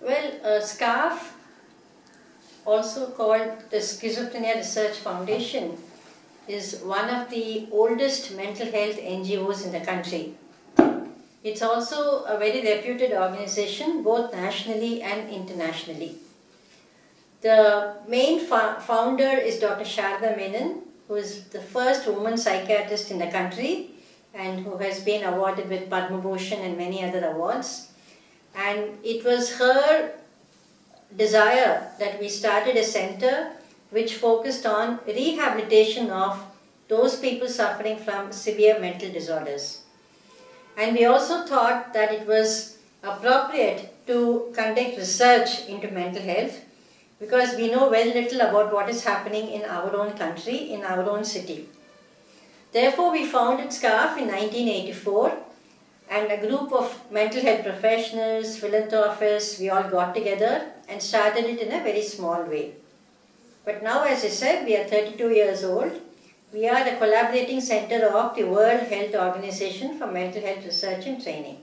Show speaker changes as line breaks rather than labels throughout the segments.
SCARF, also called the Schizophrenia Research Foundation, is one of the oldest mental health NGOs in the country. It's also a very reputed organization, both nationally and internationally. The main founder is Dr. Sharda Menon, who is the first woman psychiatrist in the country and who has been awarded with Padma Bhushan and many other awards. And it was her desire that we started a center which focused on rehabilitation of those people suffering from severe mental disorders. And we also thought that it was appropriate to conduct research into mental health because we know very little about what is happening in our own country, in our own city. Therefore, we founded SCARF in 1984, and a group of mental health professionals, philanthropists, we all got together and started it in a very small way. But now, as I said, we are 32 years old. We are the collaborating center of the World Health Organization for Mental Health Research and Training.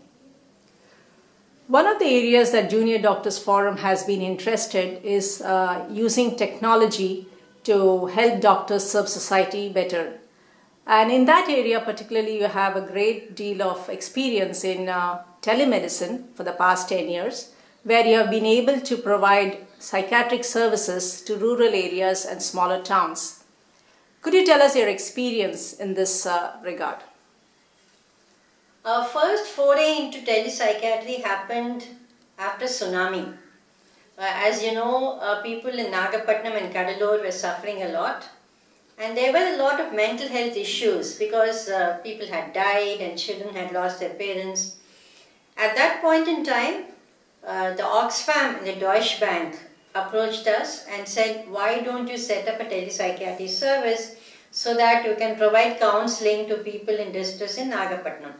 One of the areas that Junior Doctors Forum has been interested is using technology to help doctors serve society better. And in that area particularly, you have a great deal of experience in telemedicine for the past 10 years, where you have been able to provide psychiatric services to rural areas and smaller towns. Could you tell us your experience in this regard?
Our first foray into telepsychiatry happened after tsunami. As you know, people in Nagapattinam and Kadalur were suffering a lot. And there were a lot of mental health issues because people had died and children had lost their parents. At that point in time, the Oxfam and the Deutsche Bank approached us and said, why don't you set up a telepsychiatry service so that you can provide counseling to people in distress in Nagapattinam.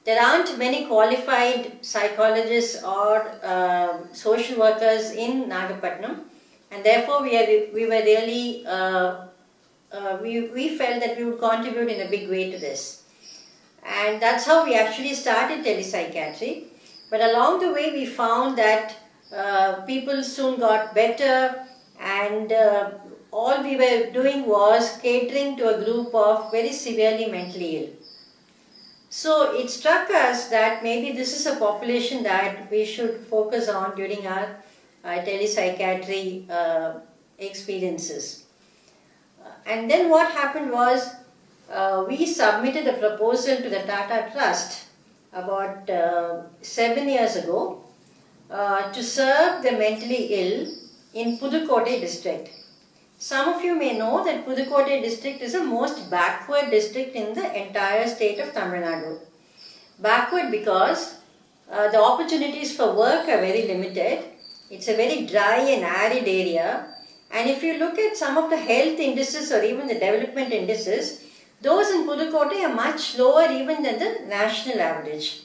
There aren't many qualified psychologists or social workers in Nagapattinam, and therefore we were really we felt that we would contribute in a big way to this. And that's how we actually started telepsychiatry. But along the way we found that people soon got better, and all we were doing was catering to a group of very severely mentally ill. So it struck us that maybe this is a population that we should focus on during our telepsychiatry experiences. And then what happened was we submitted a proposal to the Tata Trust about 7 years ago to serve the mentally ill in Pudukkottai district. Some of you may know that Pudukkottai district is the most backward district in the entire state of Tamil Nadu. Backward because the opportunities for work are very limited. It's a very dry and arid area. And if you look at some of the health indices or even the development indices, those in Pudukkottai are much lower even than the national average.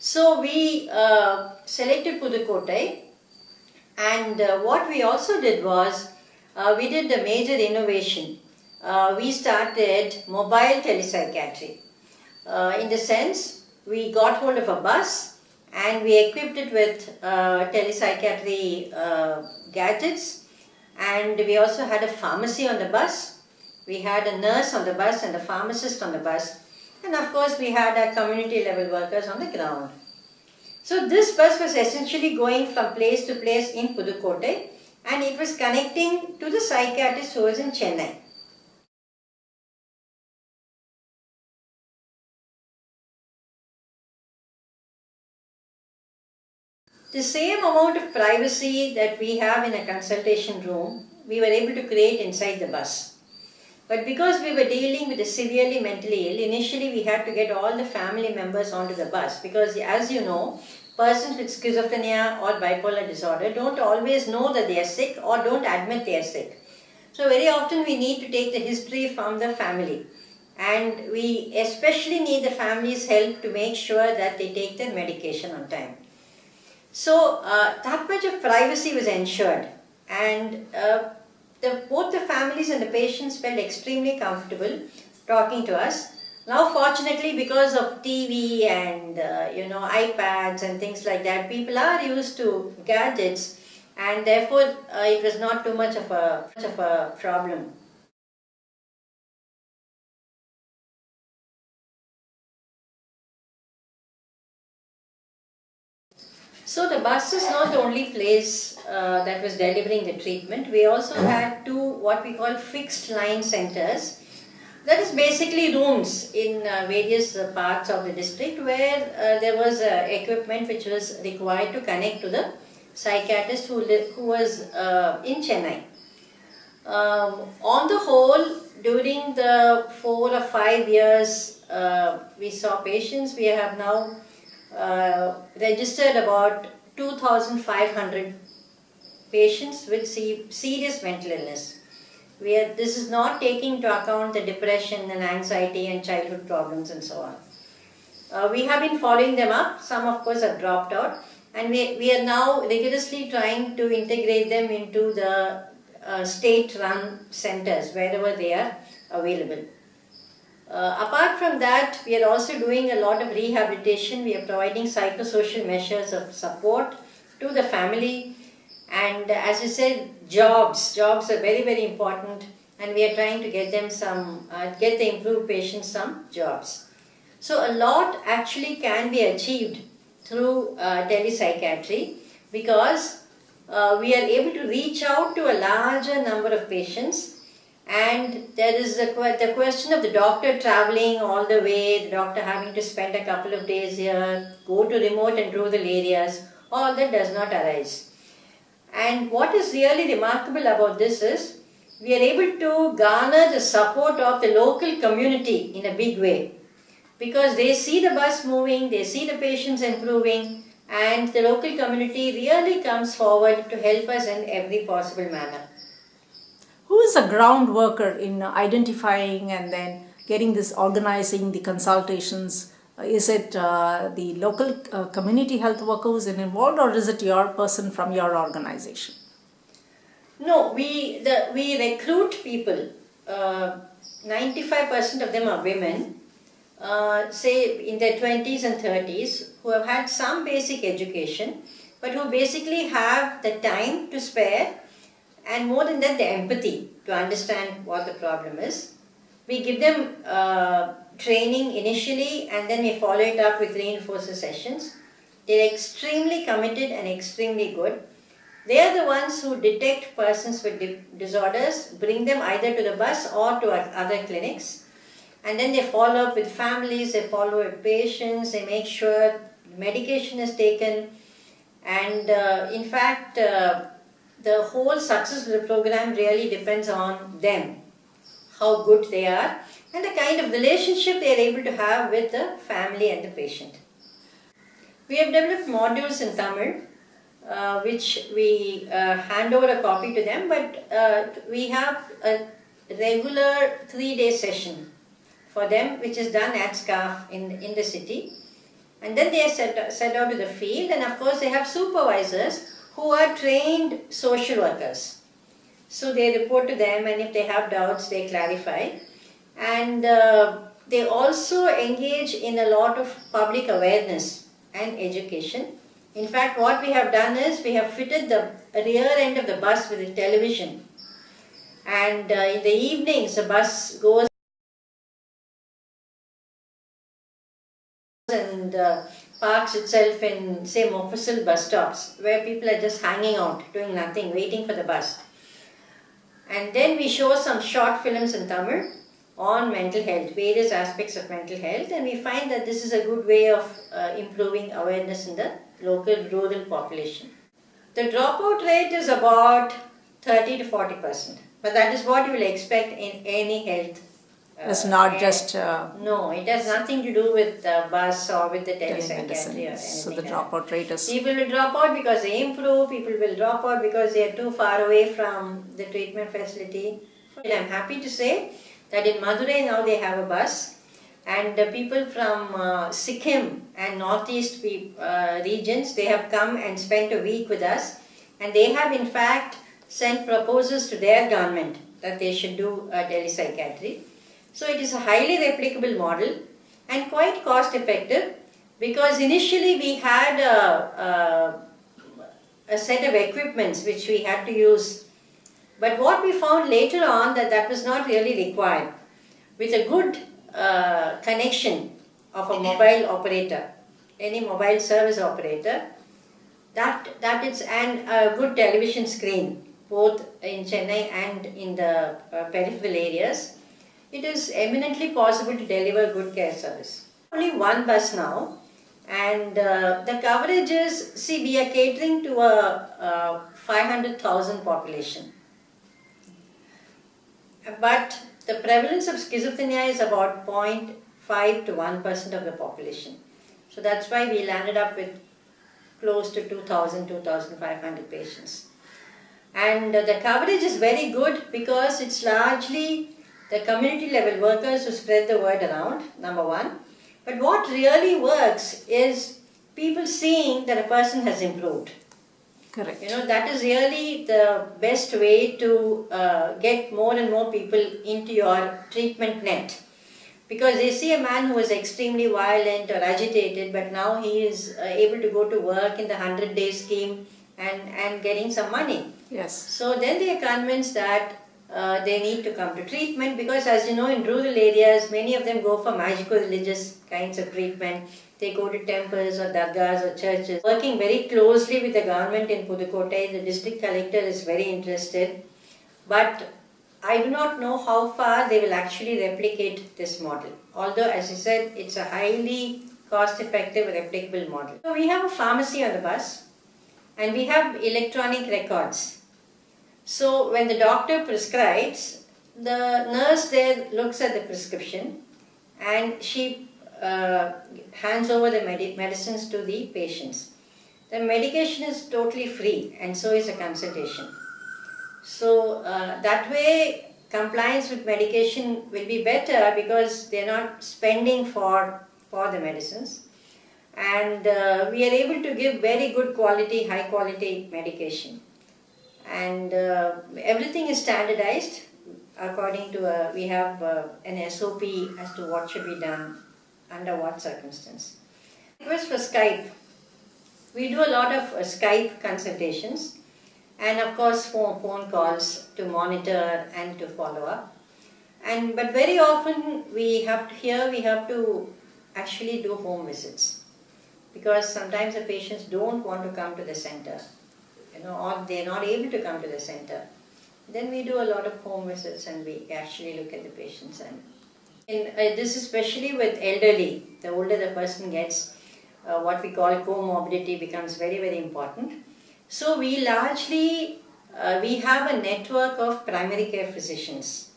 So we selected Pudukkottai, and what we also did was, we did a major innovation. We started mobile telepsychiatry. In the sense, we got hold of a bus and we equipped it with telepsychiatry gadgets. And we also had a pharmacy on the bus. We had a nurse on the bus and a pharmacist on the bus. And of course, we had our community level workers on the ground. So this bus was essentially going from place to place in Pudukkottai, and it was connecting to the psychiatrist who was in Chennai. The same amount of privacy that we have in a consultation room, we were able to create inside the bus. But because we were dealing with the severely mentally ill, initially we had to get all the family members onto the bus because, as you know, persons with schizophrenia or bipolar disorder don't always know that they are sick or don't admit they are sick. So very often we need to take the history from the family, and we especially need the family's help to make sure that they take their medication on time. So that much of privacy was ensured, and both the families and the patients felt extremely comfortable talking to us. Now fortunately, because of TV and iPads and things like that, people are used to gadgets, and therefore it was not too much of a problem. So the bus is not the only place that was delivering the treatment. We also had two what we call fixed line centers. That is basically rooms in various parts of the district where there was equipment which was required to connect to the psychiatrist who was in Chennai. On the whole, during the 4 or 5 years we saw patients, we have now registered about 2,500 patients with serious mental illness. This is not taking into account the depression and anxiety and childhood problems and so on. We have been following them up. Some of course have dropped out, and we are now rigorously trying to integrate them into the state-run centers wherever they are available. Apart from that, we are also doing a lot of rehabilitation. We are providing psychosocial measures of support to the family, and as you said, jobs are very, very important, and we are trying to get them get the improved patients some jobs. So a lot actually can be achieved through telepsychiatry, because we are able to reach out to a larger number of patients. And there is the question of the doctor traveling all the way, the doctor having to spend a couple of days here, go to remote and rural areas. All that does not arise. And what is really remarkable about this is we are able to garner the support of the local community in a big way, because they see the bus moving, they see the patients improving, and the local community really comes forward to help us in every possible manner.
Who is a ground worker in identifying and then getting this, organizing the consultations? Is it the local community health worker who is involved, or is it your person from your organization?
No, we recruit people. 95% of them are women, say in their 20s and 30s, who have had some basic education, but who basically have the time to spare, and more than that, the empathy to understand what the problem is. We give them training initially, and then we follow it up with reinforcer sessions. They're extremely committed and extremely good. They are the ones who detect persons with disorders, bring them either to the bus or to other clinics, and then they follow up with families, they follow up with patients, they make sure medication is taken, and in fact, the whole success of the program really depends on them, how good they are, and the kind of relationship they are able to have with the family and the patient. We have developed modules in Tamil, which we hand over a copy to them, but we have a regular 3-day session for them, which is done at SCAF in the city. And then they are sent out to the field, and of course they have supervisors who are trained social workers. So they report to them, and if they have doubts, they clarify. And they also engage in a lot of public awareness and education. In fact, what we have done is we have fitted the rear end of the bus with a television. And in the evenings, the bus goes and parks itself in, say, Mofussil bus stops, where people are just hanging out, doing nothing, waiting for the bus. And then we show some short films in Tamil on mental health, various aspects of mental health, and we find that this is a good way of improving awareness in the local rural population. The dropout rate is about 30 to 40%, but that is what you will expect in any health.
It's not just...
no, it has nothing to do with the bus or with the telepsychiatry or anything.
So the dropout rate is...
People will drop out because they improve, people will drop out because they are too far away from the treatment facility. And I'm happy to say that in Madurai now they have a bus, and the people from Sikkim and northeast regions, they have come and spent a week with us, and they have in fact sent proposals to their government that they should do telepsychiatry. So it is a highly replicable model and quite cost effective, because initially we had a set of equipments which we had to use, but what we found later on that was not really required. With a good connection of a mobile operator, any mobile service operator, that it's and a good television screen both in Chennai and in the peripheral areas, it is eminently possible to deliver good care service. Only one bus now, and the coverage is, see, we are catering to a 500,000 population, but the prevalence of schizophrenia is about 0.5 to 1% of the population. So that's why we landed up with close to 2,000, 2,500 patients. And the coverage is very good because it's largely the community level workers who spread the word around, number one. But what really works is people seeing that a person has improved.
Correct.
That is really the best way to get more and more people into your treatment net. Because they see a man who is extremely violent or agitated, but now he is able to go to work in the 100-day scheme and getting some money.
Yes.
So then they are convinced that they need to come to treatment, because as you know, in rural areas, many of them go for magical religious kinds of treatment. They go to temples or dargahs or churches. Working very closely with the government in Pudukkottai, the district collector is very interested. But I do not know how far they will actually replicate this model. Although, as I said, it's a highly cost-effective, replicable model. So we have a pharmacy on the bus and we have electronic records. So when the doctor prescribes, the nurse there looks at the prescription and she hands over the medicines to the patients. The medication is totally free and so is a consultation. So that way compliance with medication will be better because they are not spending for the medicines, and we are able to give very good quality, high quality medication, and everything is standardized according to we have an SOP as to what should be done under what circumstance. Request for Skype. We do a lot of Skype consultations. And of course phone calls to monitor and to follow up. But very often we have to actually do home visits, because sometimes the patients don't want to come to the center, or they're not able to come to the center. Then we do a lot of home visits and we actually look at the patients. And this is especially with elderly. The older the person gets, what we call comorbidity becomes very, very important. So we largely, we have a network of primary care physicians,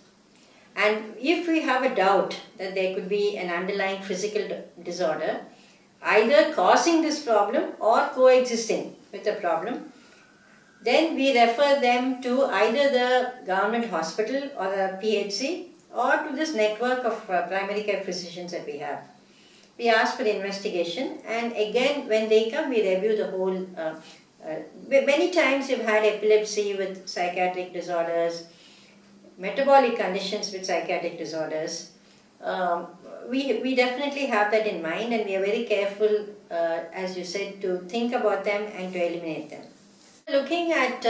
and if we have a doubt that there could be an underlying physical disorder, either causing this problem or coexisting with the problem, then we refer them to either the government hospital or the PHC or to this network of primary care physicians that we have. We ask for investigation, and again when they come we review the whole many times we've had epilepsy with psychiatric disorders, metabolic conditions with psychiatric disorders. We definitely have that in mind, and we are very careful, as you said, to think about them and to eliminate them. Looking at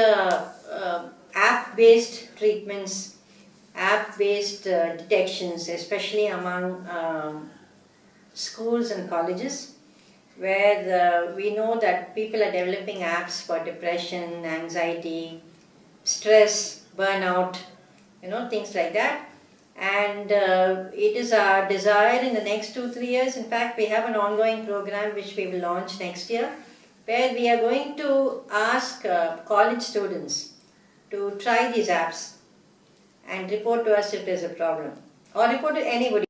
app-based treatments, app-based detections, especially among schools and colleges, where we know that people are developing apps for depression, anxiety, stress, burnout, things like that. And it is our desire in the next 2-3 years, in fact we have an ongoing program which we will launch next year, where we are going to ask college students to try these apps and report to us if there is a problem, or report to anybody.